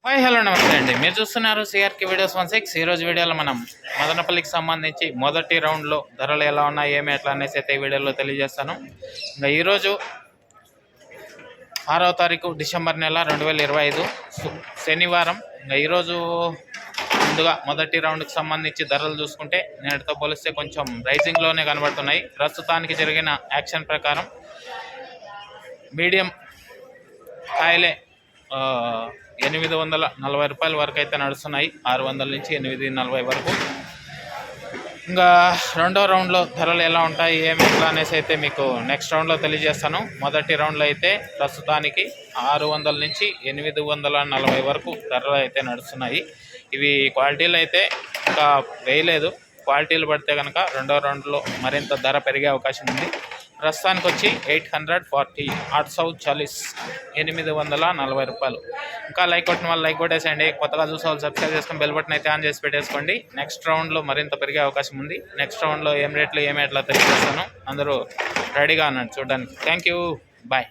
Hi hello నమస్తే అండి. మీరు చూస్తున్నారు సిఆర్కే వీడియోస్ 16. ఈరోజు వీడియోలో మనం మదనపల్లికి సంబంధించి మొదటి రౌండ్లో ధరలు ఎలా ఉన్నాయి ఏమి ఎట్లా అనేసి అయితే ఈ వీడియోలో తెలియజేస్తాను. ఇంకా ఈరోజు 6వ తారీఖు డిసెంబర్ నెల 2025 శనివారం. ఇంకా ఈరోజు ముందుగా మొదటి రౌండ్కి సంబంధించి ధరలు చూసుకుంటే నేటితో పోలిస్తే కొంచెం రైజింగ్లోనే కనబడుతున్నాయి. ప్రస్తుతానికి జరిగిన యాక్షన్ ప్రకారం మీడియం కాయలే 840 రూపాయల వరకు అయితే నడుస్తున్నాయి. 600 నుంచి 840 వరకు. ఇంకా రెండో రౌండ్లో ధరలు ఎలా ఉంటాయి ఏమి ఎట్లా అనేసి అయితే మీకు నెక్స్ట్ రౌండ్లో తెలియజేస్తాను. మొదటి రౌండ్లో అయితే ప్రస్తుతానికి 600 నుంచి 840 వరకు ధరలు అయితే నడుస్తున్నాయి. ఇవి క్వాలిటీలు అయితే ఇంకా వేయలేదు. క్వాలిటీలు పడితే కనుక రెండో రౌండ్లో మరింత ధర పెరిగే అవకాశం ఉంది. ప్రస్తుతానికి వచ్చి 840 840 840 రూపాయలు. ఇంకా లైక్ కొట్టిన వాళ్ళు లైక్ కొట్టేసేయండి. కొత్తగా చూసే వాళ్ళు సబ్స్క్రైబ్ చేసుకొని బెల్ బటన్ అయితే ఆన్ చేసి పెట్టేసుకోండి. నెక్స్ట్ రౌండ్లో మరింత పెరిగే అవకాశం ఉంది. నెక్స్ట్ రౌండ్లో ఏం రేట్లు ఏమి ఎట్లా తెలియజేస్తాను. అందరూ రెడీగా అన్నాడు చూడడానికి. Thank you, bye.